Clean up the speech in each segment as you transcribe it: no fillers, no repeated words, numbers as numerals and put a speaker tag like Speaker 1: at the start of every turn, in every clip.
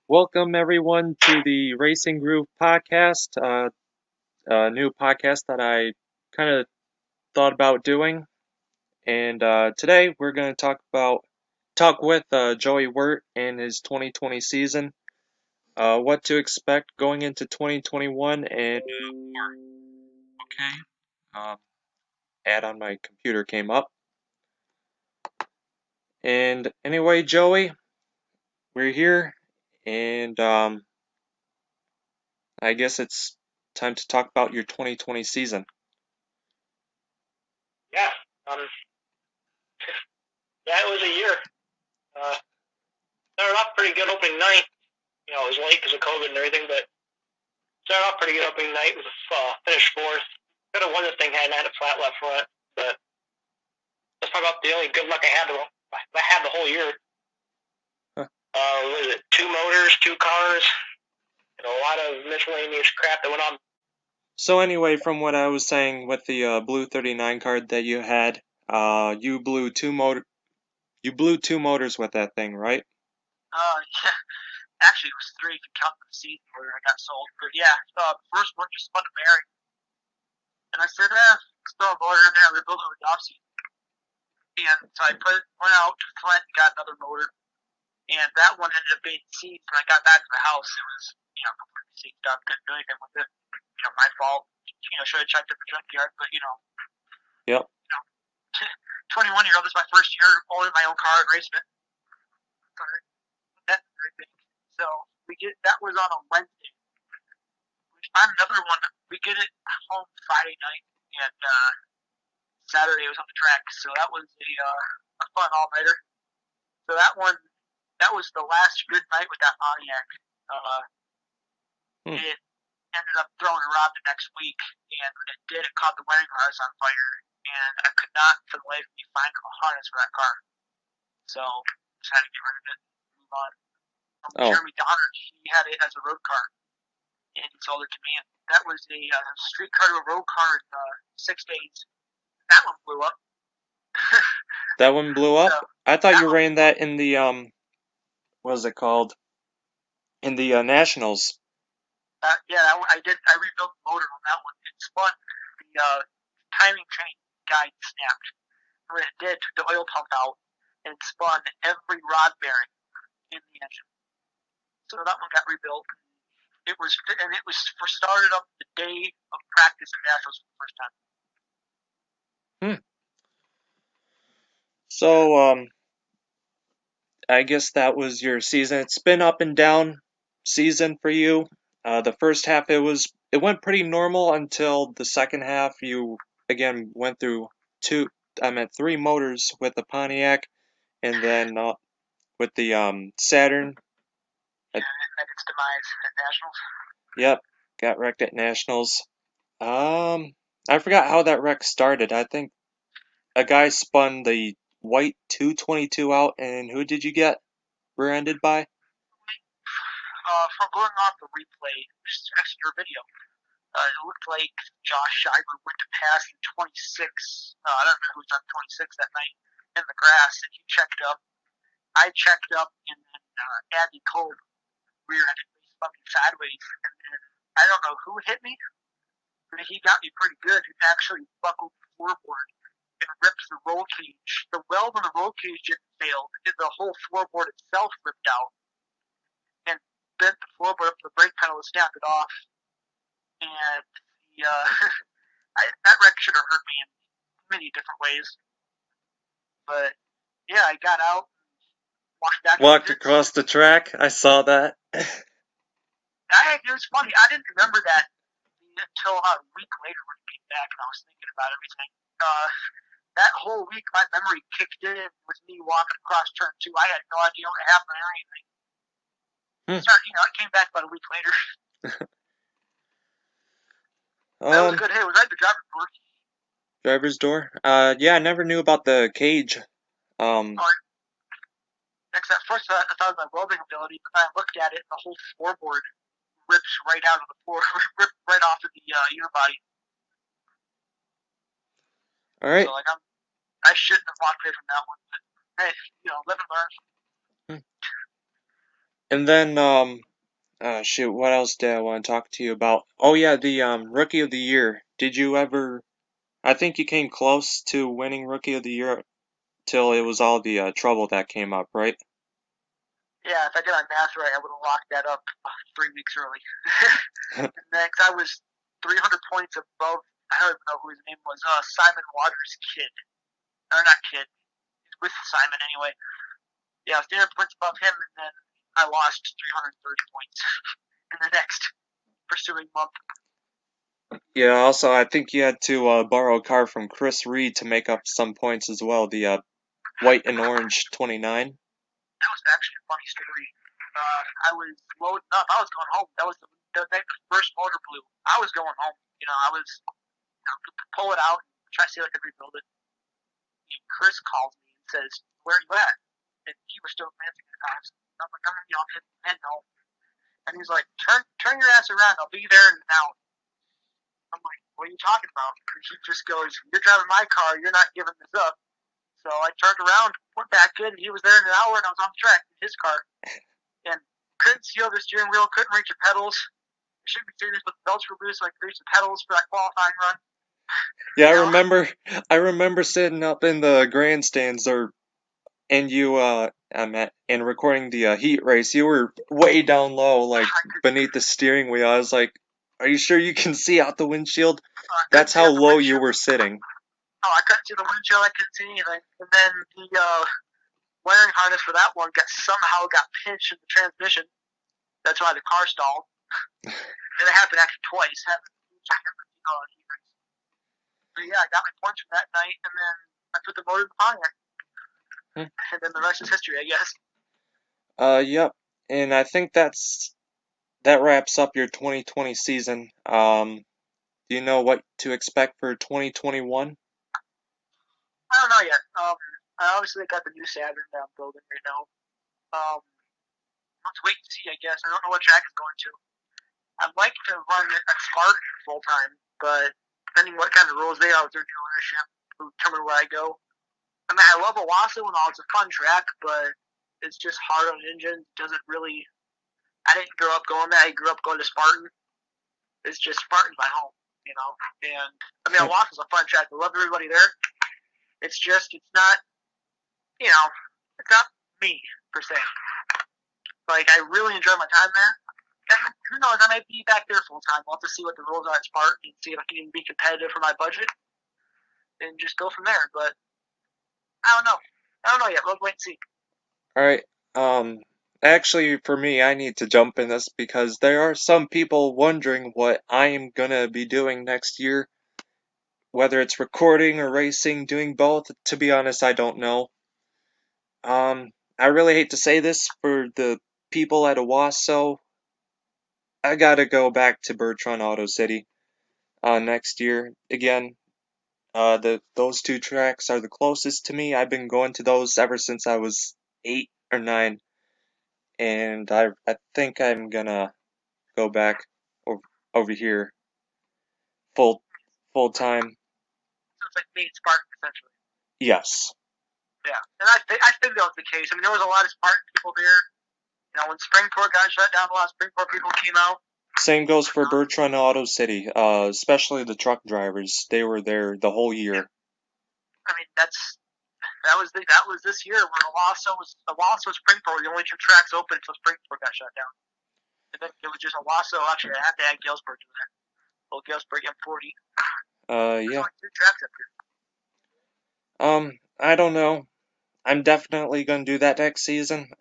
Speaker 1: Welcome everyone to the Racing Groove podcast, a new podcast that I kind of thought about doing. And today we're going to talk with Joey Wirt and his 2020 season, what to expect going into 2021, and more. Okay. Ad on my computer came up. And anyway, Joey, we're here, and I guess it's time to talk about your 2020 season.
Speaker 2: Yeah, um, yeah, it was a year. Started off pretty good opening night. It was late because of COVID and everything, but started off pretty good opening night. It was finished fourth. Could have won this thing had I had a flat left front, but that's probably about the only good luck I had the whole year.
Speaker 1: Huh.
Speaker 2: What is it? 2 motors, 2 cars, and a lot of miscellaneous crap that went on.
Speaker 1: So anyway, from what I was saying with the blue 39 card that you had, you blew two motors with that thing, right?
Speaker 2: Yeah. Actually, it was 3 if you count the seat where I got sold. But yeah, first one just spun a bearing. And I said, still a motor in there. We built it with Dobson. And so I went out to Flint and got another motor. And that one ended up being seized when I got back to the house. It was, completely seized up. Couldn't do anything with it. My fault. Should have checked at the junkyard, but,
Speaker 1: Yep.
Speaker 2: 21-year-old, this is my first year owning my own car and racing it. So that was on a Wednesday. We found another one. We get it home Friday night, and Saturday was on the track. So that was a fun all-nighter. So that was the last good night with that Pontiac. It ended up throwing a rod the next week, and when it did, it caught the wiring harness on fire, and I could not for the life of me find a harness for that car. So just had to get rid of it and move on. Jeremy Donner, he had it as a road car, and he sold it to me. And that was a street car to a road car in 6 days. That one blew up.
Speaker 1: That one blew up?
Speaker 2: So,
Speaker 1: I thought you ran that in the, what was it called? In the Nationals.
Speaker 2: Yeah, I did. I rebuilt the motor on that one. It spun. The timing chain guide snapped. When it did, took the oil pump out and spun every rod bearing in the engine. So that one got rebuilt. It was started up the day of practice in Nationals for the first time.
Speaker 1: So, I guess that was your season. It's been up and down season for you. The first half it went pretty normal until the second half. You again went through 3 motors with the Pontiac, and then with the Saturn.
Speaker 2: Yeah, and its demise at Nationals.
Speaker 1: Yep, got wrecked at Nationals. I forgot how that wreck started. I think a guy spun the white 222 out, and who did you get rear-ended by?
Speaker 2: From going off the replay, just next to your video, it looked like Josh Scheiber went to pass the 26. I don't know who was on 26 that night in the grass, and he checked up. I checked up, and then Abby Cole rear-ended me, spun me sideways, and then I don't know who hit me, but he got me pretty good. He actually buckled the floorboard and ripped the roll cage. The weld on the roll cage didn't fail. The whole floorboard itself ripped out and bent the floorboard up to the brake pedal and snapped it off. And that wreck should have hurt me in many different ways. But yeah, I got out,
Speaker 1: Walked across the track. I saw that.
Speaker 2: It was funny. I didn't remember that until a week later when I came back and I was thinking about everything. That whole week, my memory kicked in with me walking across turn 2. I had no idea what happened or anything. I came back about a week later. That was a good hit. Was that the driver's door?
Speaker 1: Driver's door? Yeah, I never knew about the cage.
Speaker 2: Next, at first I thought it was my welding ability, but then I looked at it and the whole floorboard rips right out of the floor, ripped right off of the unibody.
Speaker 1: All right.
Speaker 2: So, I shouldn't have walked away from that one, but hey, live and learn.
Speaker 1: And then shoot, what else did I want to talk to you about? Oh yeah, the Rookie of the Year. Did you ever? I think you came close to winning Rookie of the Year till it was all the trouble that came up, right?
Speaker 2: Yeah, if I did my math right, I would have locked that up 3 weeks early. And then, 'cause I was 300 points above, I don't even know who his name was, Simon Waters' kid. Or not kid, he's with Simon anyway. Yeah, I was 300 points above him, and then I lost 330 points in the next pursuing month.
Speaker 1: Yeah. Also, I think you had to borrow a car from Chris Reed to make up some points as well. The white and orange 29.
Speaker 2: That was actually a funny story. I was loading up. I was going home. That was the next first motor blew. I was going home. I was pull it out and try to see if I could rebuild it. And Chris calls me and says, "Where are you at?" And he was still glancing at the house. I'm like, "I'm heading home." And he's like, "Turn your ass around. I'll be there in an hour." I'm like, "What are you talking about?" And he just goes, "You're driving my car. You're not giving this up." So I turned around, went back in. He was there in an hour, and I was on the track in his car. And couldn't seal the steering wheel, couldn't reach the pedals. I should be serious, but the belts were loose, so I could reach the pedals for that qualifying run.
Speaker 1: Yeah, I
Speaker 2: You know,
Speaker 1: remember. I remember sitting up in the grandstands, and you and recording the heat race. You were way down low, like beneath the steering wheel. I was like, "Are you sure you can see out the windshield?"
Speaker 2: I couldn't
Speaker 1: That's
Speaker 2: see
Speaker 1: how
Speaker 2: out the
Speaker 1: low you
Speaker 2: windshield.
Speaker 1: were sitting.
Speaker 2: Oh, I couldn't see the windshield. I couldn't see anything. And then the wiring harness for that one somehow got pinched in the transmission. That's why the car stalled. And it happened actually twice. But yeah, I got my points from that night, and then I put the motor in the Pontiac.
Speaker 1: Hmm.
Speaker 2: And then the rest is history, I guess.
Speaker 1: Yep. And I think that wraps up your 2020 season. Do you know what to expect for 2021?
Speaker 2: I don't know yet. I obviously got the new Saturn that I'm building right now. Let's wait and see, I guess. I don't know what track it's going to. I'd like to run it at Spartan full time, but depending what kind of rules they are with their new ownership will determine where I go. I mean, I love Owasso and all. It's a fun track, but it's just hard on engine. Doesn't really. I didn't grow up going there. I grew up going to Spartan. It's just Spartan's my home, you know. And I mean, Owasso's a fun track. I love everybody there. It's just, it's not, you know, it's not me per se. Like, I really enjoy my time there. And who knows? I might be back there full time. We'll have to see what the rules are at Spartan and see if I can even be competitive for my budget, and just go from there. But I don't know. I don't know yet. We'll wait and see.
Speaker 1: All right. Um, Actually, for me, I need to jump in this because there are some people wondering what I am gonna be doing next year, whether it's recording or racing, doing both. To be honest, I don't know. I really hate to say this for the people at Owasso. I gotta go back to Bertrand Auto City next year again. Those two tracks are the closest to me. I've been going to those ever since I was 8 or 9, and I think I'm gonna go back over here full full time.
Speaker 2: So it's like me and Spartan essentially.
Speaker 1: Yes.
Speaker 2: Yeah, and I think that was the case. I mean, there was a lot of Spartan people there. When Springport got shut down, a lot of Springport people came out.
Speaker 1: Same goes for Bertrand Auto City, especially the truck drivers. They were there the whole year.
Speaker 2: I mean, that was this year where Owasso Springport were the only two tracks open until Springport got shut down. And then it was just Owasso. Actually, I have to add Galesburg in there. Well, Galesburg M40. There's
Speaker 1: Yeah.
Speaker 2: only two tracks up here.
Speaker 1: I don't know. I'm definitely gonna do that next season.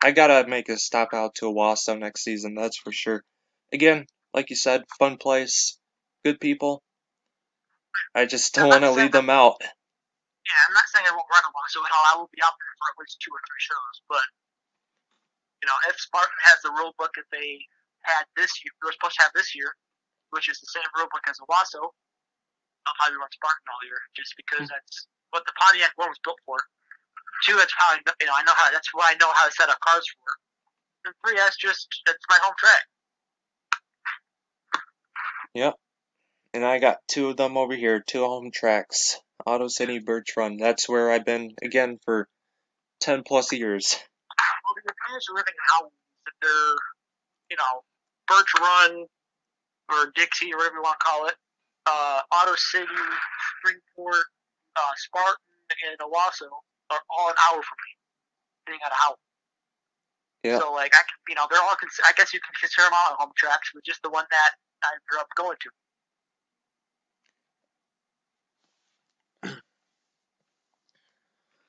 Speaker 1: I gotta make a stop out to Owasso next season, that's for sure. Again, like you said, fun place, good people. I just don't
Speaker 2: I'm
Speaker 1: want
Speaker 2: not
Speaker 1: to
Speaker 2: saying
Speaker 1: leave them out.
Speaker 2: I'm not saying I won't run Owasso at all. I will be out there for at least 2 or 3 shows. But if Spartan has the rule book that they had this year, they were supposed to have this year, which is the same rule book as Owasso, I'll probably run Spartan all year, just because that's what the Pontiac one was built for. 2, that's how I know how. That's what I know how to set up cars for. And 3, that's my home track.
Speaker 1: Yep. And I got 2 of them over here, 2 home tracks. Auto City, Birch Run. That's where I've been again for 10 plus years.
Speaker 2: Well, the types of ribbon howls that they're, Birch Run or Dixie or whatever you want to call it, Auto City, Springport, Spartan, and Owasso are all an hour from me, being at a howl.
Speaker 1: Yeah.
Speaker 2: So like they're all. I guess you can consider them all home tracks, but just the one that I grew up going to.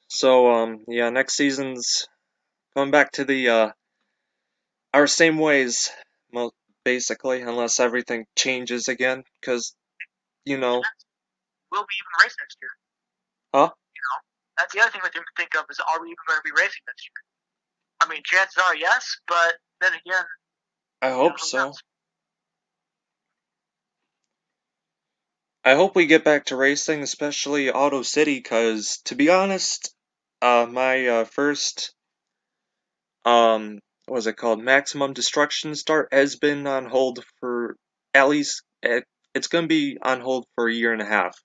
Speaker 1: So yeah, next season's going back to the our same ways, basically, unless everything changes again, because
Speaker 2: Will we even race next year?
Speaker 1: Huh?
Speaker 2: That's the other thing we have to think of is, are we even going to be racing next year? I mean, chances are yes, but then again,
Speaker 1: I hope so. I hope we get back to racing, especially Auto City, because to be honest, my first what was it called, Maximum Destruction start has been on hold for at least it's gonna be on hold for a year and a half.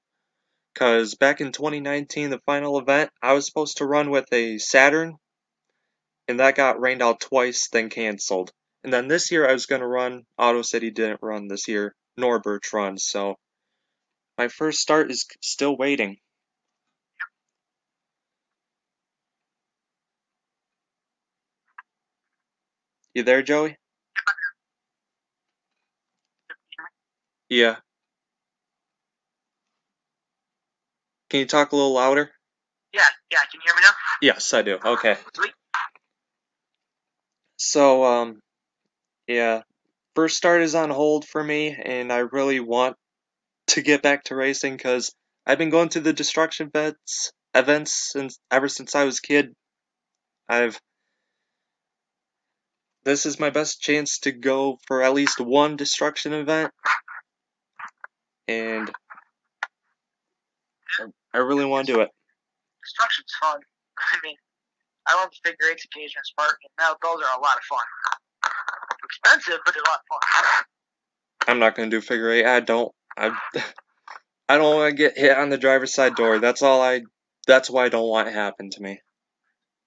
Speaker 1: Cause back in 2019, the final event, I was supposed to run with a Saturn, and that got rained out twice, then canceled. And then this year I was gonna run, Auto City didn't run this year, nor Birch Run, so my first start is still waiting. You there, Joey? Yeah. Can you talk a little louder?
Speaker 2: Yeah, can you hear me now?
Speaker 1: Yes, I do. Okay.
Speaker 2: Sweet.
Speaker 1: So, yeah. First start is on hold for me, and I really want to get back to racing because I've been going to the destruction events ever since I was a kid. This is my best chance to go for at least one destruction event, and I really want to do it.
Speaker 2: Destruction's fun. I mean, I love the figure eights occasion Spartan. Now those are a lot of fun. Expensive, but they're a lot of fun.
Speaker 1: I'm not gonna do figure eight. I don't want to get hit on the driver's side door. That's why I don't want it to happen to me.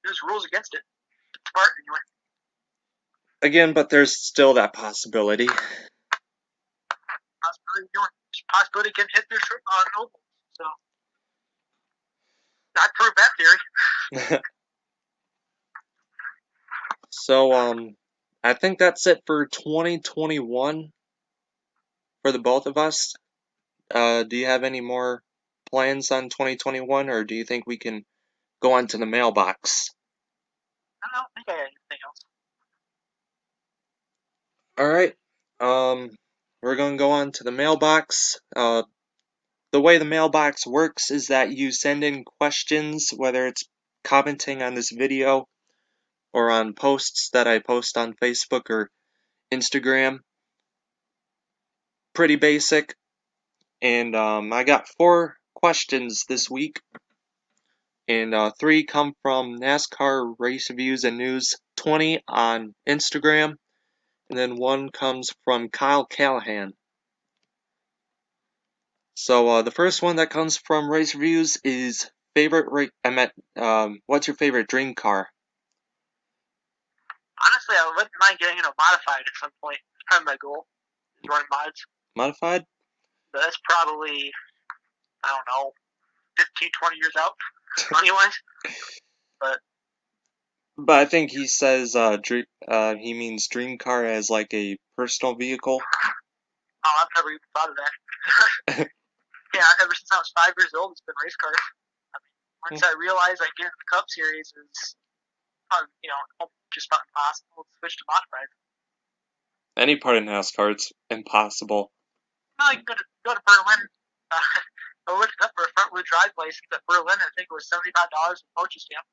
Speaker 2: There's rules against it. Spartan, anyway.
Speaker 1: Again, but there's still that possibility.
Speaker 2: Possibility can hit their shirt on noble. So I prove that theory.
Speaker 1: So, I think that's it for 2021 for the both of us. Do you have any more plans on 2021, or do you think we can go on to the mailbox?
Speaker 2: I don't think I had anything else.
Speaker 1: Alright, we're going to go on to the mailbox. The way the mailbox works is that you send in questions, whether it's commenting on this video or on posts that I post on Facebook or Instagram. Pretty basic. And I got 4 questions this week. And 3 come from NASCAR Race Reviews and News 20 on Instagram. And then 1 comes from Kyle Callahan. So the first one that comes from Race Reviews is what's your favorite dream car?
Speaker 2: Honestly, I wouldn't mind getting modified at some point. It's kind of my goal, is running mods.
Speaker 1: Modified?
Speaker 2: But that's probably, I don't know, 15, 20 years out, money-wise.
Speaker 1: But I think he says he means dream car as like a personal vehicle.
Speaker 2: Oh, I've never even thought of that. Yeah, ever since I was 5 years old, it's been race cars. I mean, once I realized getting the Cup Series is, just about impossible, to switch to modified.
Speaker 1: Any part of NASCAR, it's impossible.
Speaker 2: No, you can go to Berlin. I looked up for a front wheel drive license at Berlin. I think it was $75 with postage stamp.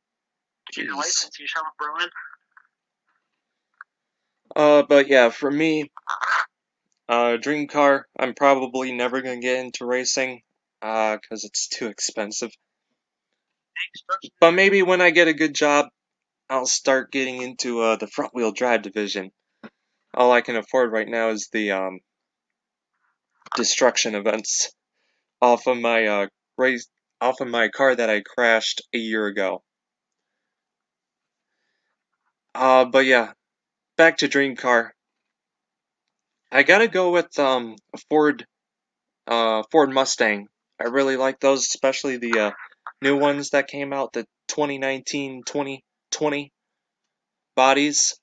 Speaker 2: To get a license, you show up Berlin.
Speaker 1: But yeah, for me, dream car, I'm probably never gonna get into racing, cause it's too expensive. But maybe when I get a good job, I'll start getting into the front wheel drive division. All I can afford right now is the destruction events off of my car that I crashed a year ago. But yeah, back to Dream Car. I gotta go with a Ford Mustang. I really like those, especially the new ones that came out, the 2019 2020 bodies.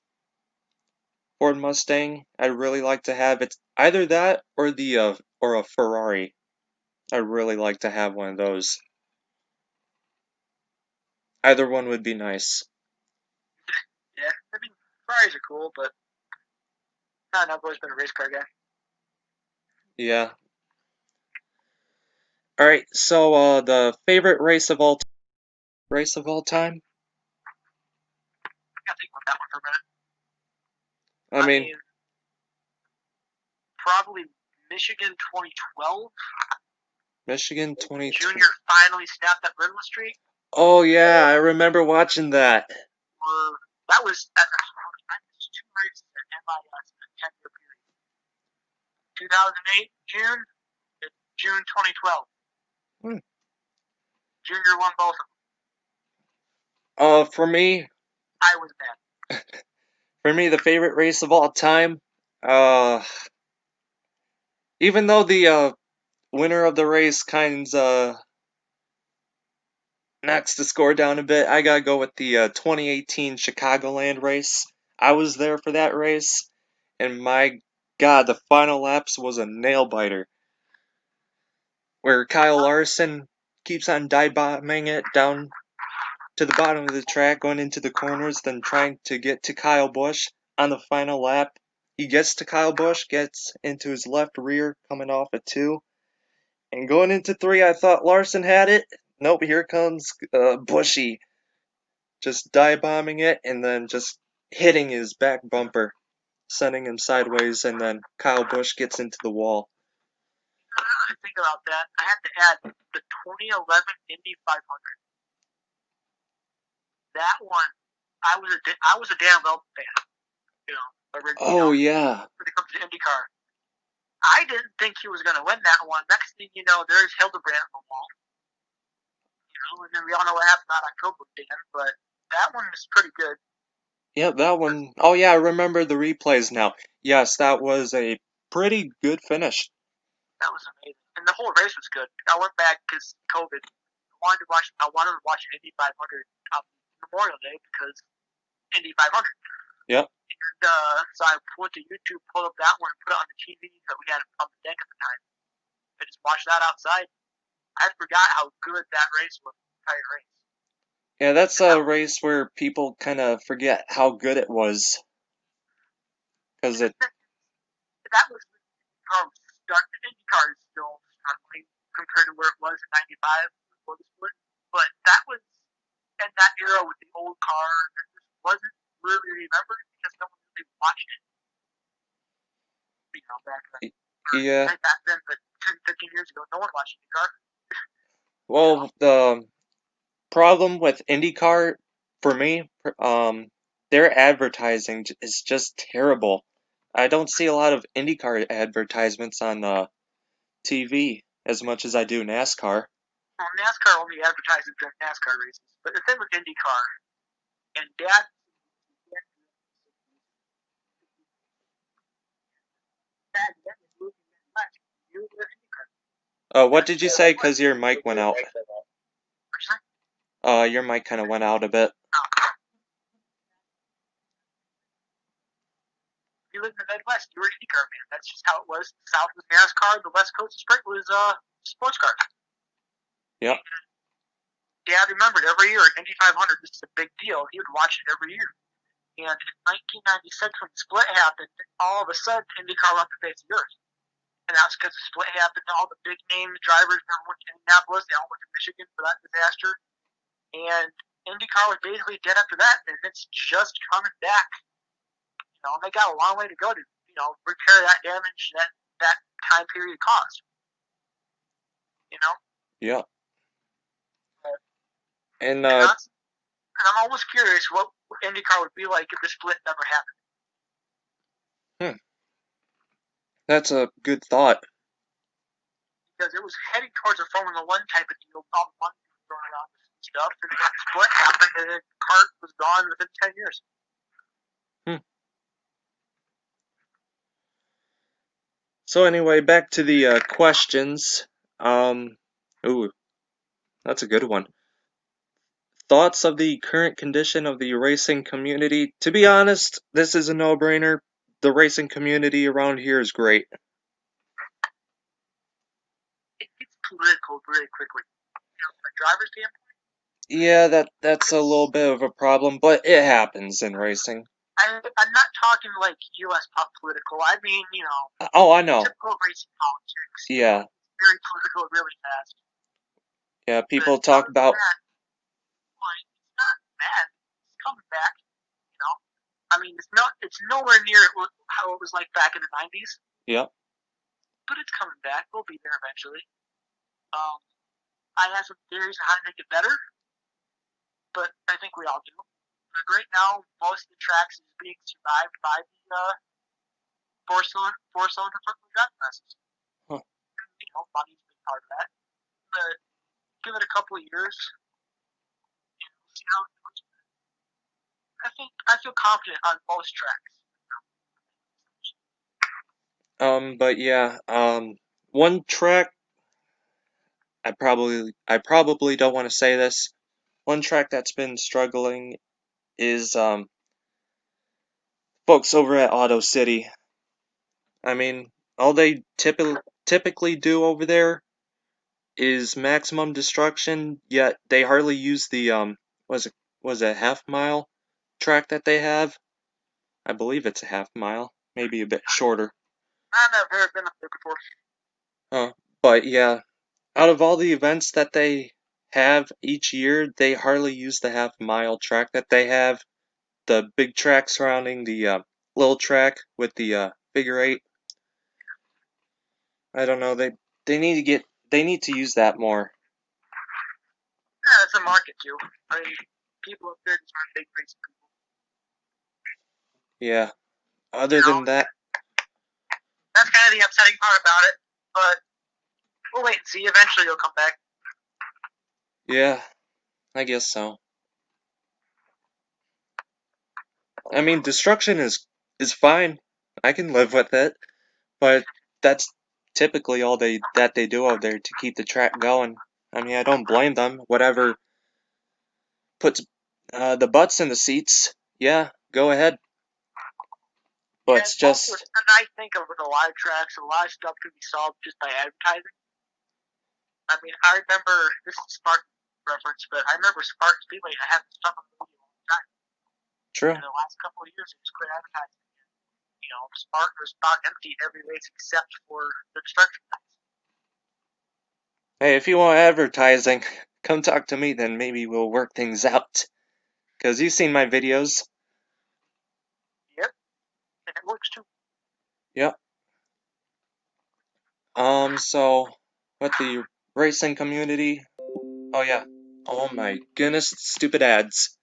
Speaker 1: Ford Mustang. I'd really like to have it either that or the or a Ferrari. I'd really like to have one of those. Either one would be nice.
Speaker 2: Yeah, I mean, Ferraris are cool, but I've always been a race car guy.
Speaker 1: Yeah. All right. So the favorite race of all time.
Speaker 2: I gotta think about that one for a minute.
Speaker 1: I
Speaker 2: I
Speaker 1: mean,
Speaker 2: mean, probably Michigan 2012.
Speaker 1: Michigan 2020.
Speaker 2: Junior finally snapped that winless streak.
Speaker 1: Oh yeah, I remember watching that.
Speaker 2: That was at two races at MIS in a 10-year period. 2008 June, and June 2012.
Speaker 1: Hmm.
Speaker 2: Junior won both of them.
Speaker 1: For me,
Speaker 2: I was mad.
Speaker 1: the favorite race of all time. Uh, even though the winner of the race kinds knocks the score down a bit, I gotta go with the 2018 Chicagoland race. I was there for that race, and my God, the final laps was a nail biter. Where Kyle Larson keeps on dive bombing it down to the bottom of the track, going into the corners, then trying to get to Kyle Busch on the final lap. He gets to Kyle Busch, gets into his left rear, coming off a 2. And going into 3, I thought Larson had it. Nope, here comes Bushy, just dive bombing it and then just hitting his back bumper, sending him sideways, and then Kyle Busch gets into the wall.
Speaker 2: I think about that. I had to add the 2011 Indy 500. That one, I was a Dan Veltman fan.
Speaker 1: Oh yeah.
Speaker 2: When it comes to IndyCar, I didn't think he was going to win that one. Next thing you know, there's Hildebrand on the wall. And then we all know what happened on October Dan, but that one is pretty good.
Speaker 1: Yep, that one. Oh yeah, I remember the replays now. Yes, that was a pretty good finish.
Speaker 2: That was amazing, and the whole race was good. I went back because COVID. I wanted to watch Indy 500 on Memorial Day because Indy 500.
Speaker 1: Yep.
Speaker 2: And so I went to YouTube, pulled up that one, and put it on the TV that we had on the deck at the time. I just watched that outside. I forgot how good that race was, the entire race.
Speaker 1: Yeah, that's a race where people kind of forget how good it was. Because it.
Speaker 2: That was the IndyCar is still struggling compared to where it was in '95 before the split. But that was in that era with the old car that just wasn't really remembered because no one really watched it. Back then.
Speaker 1: Yeah.
Speaker 2: Back then, but 10, 15 years ago, no one watched IndyCar.
Speaker 1: Well, the problem with IndyCar for me, their advertising is just terrible. I don't see a lot of IndyCar advertisements on TV as much as I do NASCAR.
Speaker 2: Well, NASCAR only advertises during NASCAR races, but the thing with IndyCar, and Dad
Speaker 1: What did you say? Because your mic went out. Your mic kind of went out a bit.
Speaker 2: You live in the Midwest, you were an IndyCar fan. That's just how it was. South was NASCAR, the West Coast Sprint was sports cars.
Speaker 1: Yep.
Speaker 2: Dad remembered every year at Indy 500, this is a big deal. He would watch it every year. And in 1996, when the split happened, all of a sudden IndyCar left the face of the earth. And that's because the split happened. All the big name drivers never went to Indianapolis. They all went to Michigan for that disaster. And IndyCar was basically dead after that, and it's just coming back. And they got a long way to go to, repair that damage that time period caused.
Speaker 1: Yeah.
Speaker 2: And I'm almost curious what IndyCar would be like if the split never happened.
Speaker 1: That's a good thought.
Speaker 2: Because it was heading towards a Formula One type of deal, all the money was thrown around and stuff, and the split happened, and the cart was gone within 10 years.
Speaker 1: So anyway, back to the questions. Ooh, that's a good one. Thoughts of the current condition of the racing community? To be honest, this is a no-brainer. The racing community around here is great.
Speaker 2: It gets political very quickly. From a driver's standpoint,
Speaker 1: Yeah, that's a little bit of a problem, but it happens in racing.
Speaker 2: I'm not talking like U.S. pop political. I mean,
Speaker 1: Oh, I know.
Speaker 2: typical racing politics.
Speaker 1: Yeah,
Speaker 2: Very political, really fast.
Speaker 1: yeah.
Speaker 2: But
Speaker 1: People talk
Speaker 2: other than
Speaker 1: about.
Speaker 2: that, like, it's not bad. It's coming back. You know, I mean, it's nowhere near how it was like back in the '90s,
Speaker 1: Yep.
Speaker 2: but it's coming back. We'll be there eventually. Um, I have some theories on how to make it better, but I think we all do. Like right now, most of the tracks is being survived by the four cylinder front wheel drive presses.
Speaker 1: Huh.
Speaker 2: Money's a big part of that. But give it a couple of years, see how it goes. I feel confident on most tracks.
Speaker 1: But yeah. One track. I probably don't want to say this. One track that's been struggling is folks over at Auto City. I mean, all they typically do over there is maximum destruction, yet they hardly use the was it half mile track that they have? I believe it's a half mile, maybe a bit shorter.
Speaker 2: I've never been up there before.
Speaker 1: But yeah, out of all the events that they have each year, they hardly use the half mile track that they have. The big track surrounding the little track with the figure eight. I don't know. They need to use that more.
Speaker 2: Yeah, it's a market too. I mean, people up there just aren't big racing people.
Speaker 1: Yeah.
Speaker 2: You
Speaker 1: Other
Speaker 2: know,
Speaker 1: than that,
Speaker 2: that's kind of the upsetting part about it. But we'll wait and see. Eventually, it'll come back.
Speaker 1: yeah, I guess so. I mean, destruction is fine. I can live with it, but that's typically all they do out there to keep the track going. I mean, I don't blame them. Whatever puts the butts in the seats, yeah, go ahead. But
Speaker 2: And
Speaker 1: it's
Speaker 2: also,
Speaker 1: just
Speaker 2: and I think of the live tracks, a lot of stuff can be solved just by advertising. I mean, I remember this is Spartan reference, but I remember Spartan Speedway. I had stuff on the video all the time.
Speaker 1: true.
Speaker 2: In the last couple of years, it just quit advertising. Spartan was about empty every race except for the destruction guys.
Speaker 1: Hey, if you want advertising, come talk to me. Then maybe we'll work things out. Cause you've seen my videos.
Speaker 2: Yep, and it works too.
Speaker 1: Yep. So with the racing community. Oh yeah. Oh my goodness, stupid ads.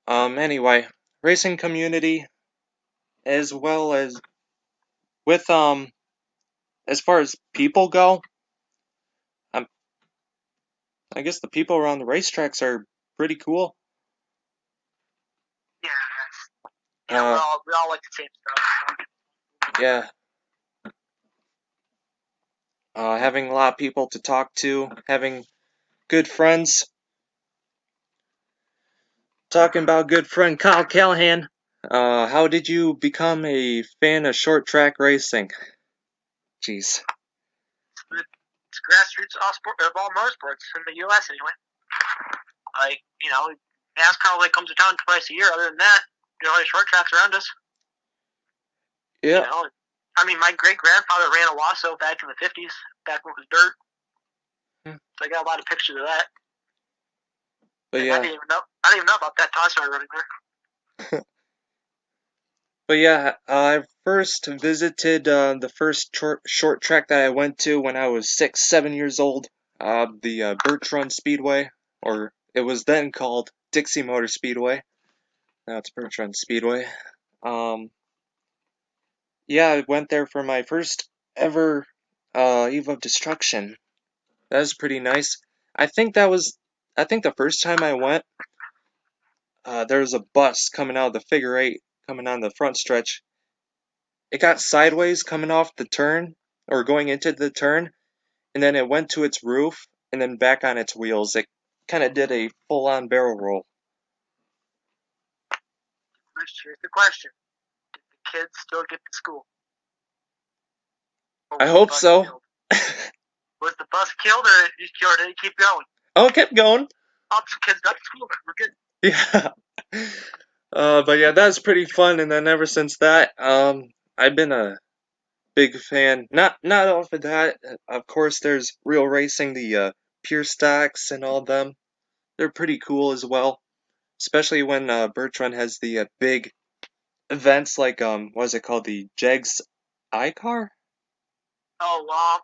Speaker 1: Anyway, racing community as well as with as far as people go, um, I guess the people around the racetracks are pretty cool.
Speaker 2: Yeah,
Speaker 1: Uh,
Speaker 2: we all like the same stuff.
Speaker 1: yeah. Having a lot of people to talk to, having good friends. Talking about good friend Kyle Callahan. How did you become a fan of short track racing? Jeez.
Speaker 2: It's grassroots of all motorsports in the U.S. anyway. Like NASCAR only comes to town twice a year. Other than that, only short tracks around us.
Speaker 1: Yeah.
Speaker 2: I mean, my great grandfather ran a Wasso back in the '50s, back when it was dirt. So I got a lot of pictures of that.
Speaker 1: But
Speaker 2: and
Speaker 1: yeah.
Speaker 2: I didn't even know about that until I started running there.
Speaker 1: But yeah, I first visited the first short track that I went to when I was 6, 7 years old. The Birch Run Speedway, or it was then called Dixie Motor Speedway. Now it's Birch Run Speedway. Yeah, I went there for my first ever Eve of Destruction. That was pretty nice. I think the first time I went, there was a bus coming out of the figure eight, coming on the front stretch. it got sideways coming off the turn or going into the turn, and then it went to its roof and then back on its wheels. It kind of did a full-on barrel roll.
Speaker 2: Here's the question: did the kids still get to school?
Speaker 1: I hope so.
Speaker 2: Was the bus killed, or did it keep going?
Speaker 1: Oh, it kept going.
Speaker 2: Oh, some kids got to school. We're good.
Speaker 1: Yeah. But yeah, that's pretty fun. And then ever since that, I've been a big fan. Not off of that. Of course, there's Real Racing, the Pure Stocks and all them. They're pretty cool as well. Especially when Bertrand has the big events like what is it called, the Jegs iCar?
Speaker 2: Oh,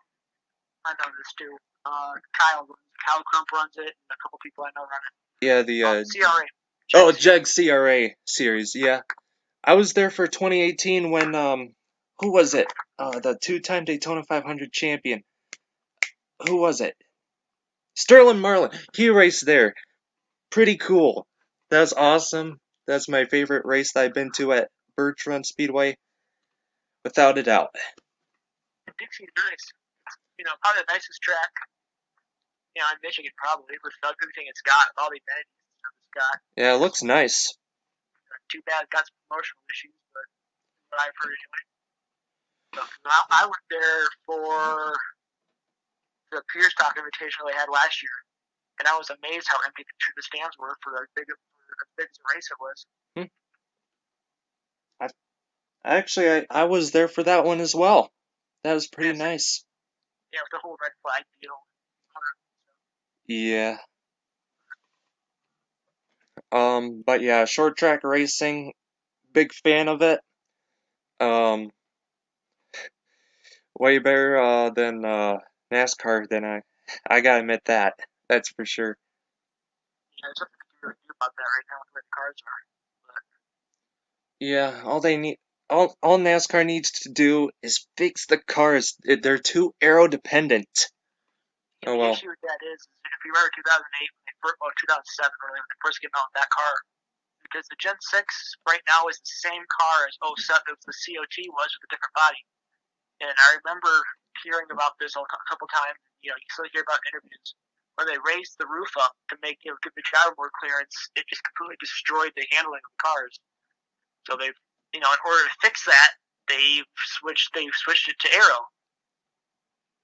Speaker 2: I know this too. Kyle Crump runs it, and a couple people I know run it.
Speaker 1: Yeah, the
Speaker 2: CRA.
Speaker 1: oh, Jeg CRA series. Yeah, I was there for 2018 when who was it? The two-time Daytona 500 champion. Who was it? Sterling Marlin. He raced there. Pretty cool. That was awesome. That's my favorite race that I've been to at Bertrand Speedway, without a doubt.
Speaker 2: Dixie's nice. Probably the nicest track. In Michigan, probably for everything it's got, all the amenities it's got.
Speaker 1: Yeah, it looks nice.
Speaker 2: Too bad it's got some promotional issues, but what I've heard anyway. So, I went there for the Pure Stock Invitational they had last year, and I was amazed how empty the stands were for as big a race it was.
Speaker 1: Actually, I was there for that one as well. That was pretty nice.
Speaker 2: Yeah, with the whole red flag deal.
Speaker 1: Yeah. But yeah, short track racing, big fan of it. Way better than NASCAR. Than I gotta admit that. That's for sure.
Speaker 2: Yeah, there's nothing to do about that right now with where the cars are.
Speaker 1: Yeah, all NASCAR needs to do is fix the cars. They're too aero dependent.
Speaker 2: The issue with that is if you remember 2008, 2007, when they first came out with that car, because the Gen 6 right now is the same car as 07, the COT was with a different body. And I remember hearing about this a couple times. You still hear about interviews where they raised the roof up to give the driver more clearance. It just completely destroyed the handling of the cars. So they've, in order to fix that, they've switched it to aero.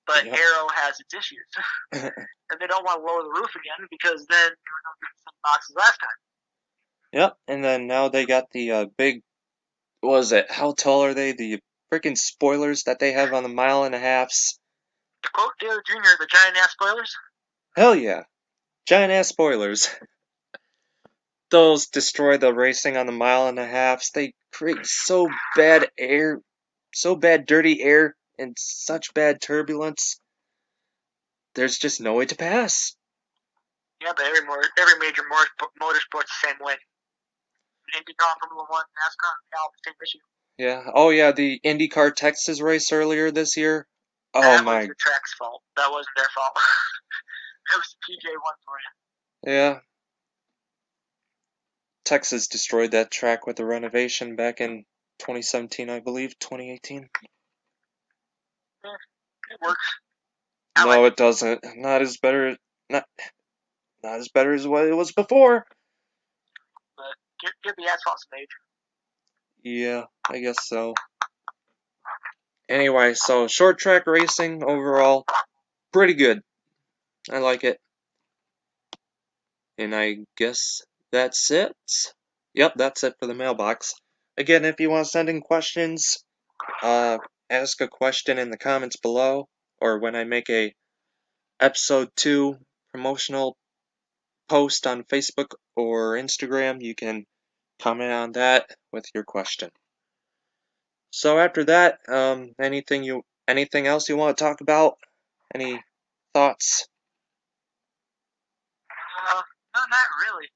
Speaker 2: But aero has its issues, and they don't want to lower the roof again because then they were going to get some boxes last time.
Speaker 1: Yep, and then now they got the big, what was it? How tall are they? The freaking spoilers that they have on the mile and a halves.
Speaker 2: To quote Dale Jr., the giant ass spoilers.
Speaker 1: Hell yeah, giant ass spoilers. Those destroy the racing on the mile and a halves. They create so bad air, so bad dirty air, and such bad turbulence. There's just no way to pass.
Speaker 2: Yeah, but every major motorsport's the same way. IndyCar, Formula One, NASCAR, they all the same issue.
Speaker 1: Yeah. Oh yeah, the IndyCar Texas race earlier this year. Oh
Speaker 2: that
Speaker 1: my.
Speaker 2: was the track's fault. That wasn't their fault. It was the PJ1 for you.
Speaker 1: Yeah. Texas destroyed that track with the renovation back in 2017, I believe, 2018.
Speaker 2: Yeah, it works.
Speaker 1: No, it doesn't. Not as better. Not as better as what it was before.
Speaker 2: But give the asphalt some age.
Speaker 1: Yeah, I guess so. Anyway, so short track racing overall, pretty good. I like it. And I guess that's it. Yep, that's it for the mailbox. Again, if you want to send in questions, ask a question in the comments below, or when I make a episode 2 promotional post on Facebook or Instagram, you can comment on that with your question. So after that, anything else you want to talk about? Any thoughts?
Speaker 2: No, not really.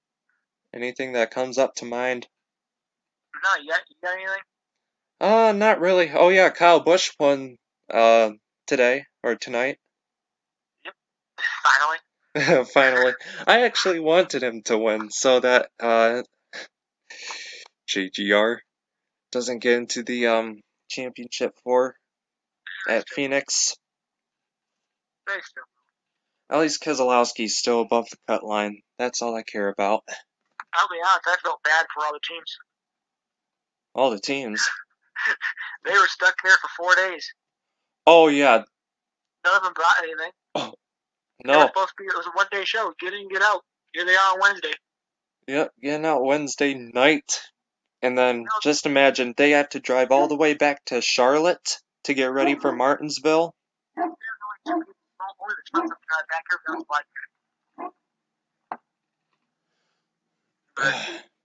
Speaker 1: Anything that comes up to mind?
Speaker 2: No, you got anything?
Speaker 1: Not really. Oh yeah, Kyle Busch won today or tonight.
Speaker 2: Yep. Finally.
Speaker 1: Finally. I actually wanted him to win so that JGR doesn't get into the championship for at Phoenix.
Speaker 2: Very still.
Speaker 1: At least Keselowski's still above the cut line. That's all I care about.
Speaker 2: I'll be honest, I felt bad for all the teams.
Speaker 1: All the teams.
Speaker 2: They were stuck there for 4 days.
Speaker 1: Oh, yeah.
Speaker 2: None of them brought anything.
Speaker 1: Oh,
Speaker 2: It was
Speaker 1: no.
Speaker 2: supposed to be, it was a 1-day show. Get in, get out. Here they are on Wednesday.
Speaker 1: Yep, getting out Wednesday night. And then just imagine they have to drive all the way back to Charlotte to get ready for Martinsville.
Speaker 2: Only the trucks have got back here. That's why.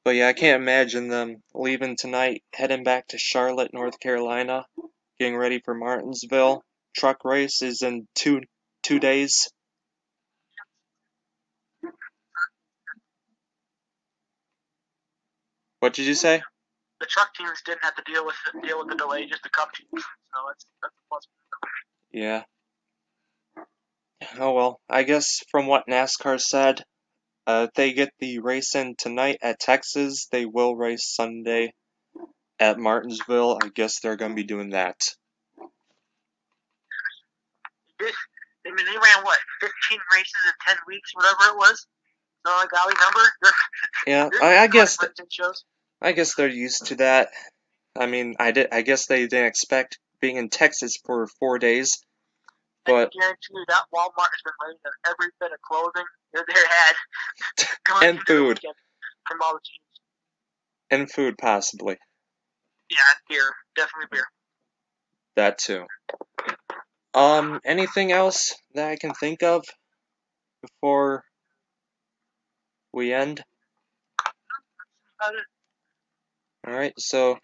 Speaker 1: But yeah, I can't imagine them leaving tonight, heading back to Charlotte, North Carolina, getting ready for Martinsville. Truck race is in two days. What did you say?
Speaker 2: The truck teams didn't have to deal with the delay, just the Cup teams. So that's a plus.
Speaker 1: Yeah. Oh well, I guess from what NASCAR said, if they get the race in tonight at Texas, they will race Sunday at Martinsville. I guess they're going to be doing that.
Speaker 2: I mean, they ran what, 15 races in 10 weeks, whatever it was. So a golly number.
Speaker 1: Yeah, I guess they're used to that. I mean, I guess they didn't expect being in Texas for 4 days, but
Speaker 2: I guarantee you that Walmart has been running every bit of clothing they had going
Speaker 1: and food
Speaker 2: from all the teams.
Speaker 1: And food possibly.
Speaker 2: Yeah, and beer, definitely beer.
Speaker 1: That too. Anything else that I can think of before we end? All right, so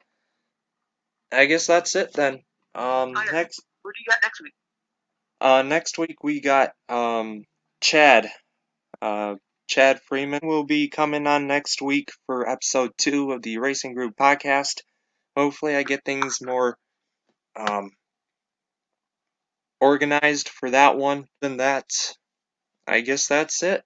Speaker 1: I guess that's it then. Next.
Speaker 2: Who do you got next week?
Speaker 1: Next week we got Chad. Chad Freeman will be coming on next week for episode 2 of the Racing Group podcast. Hopefully, I get things more organized for that one. Than that, I guess that's it.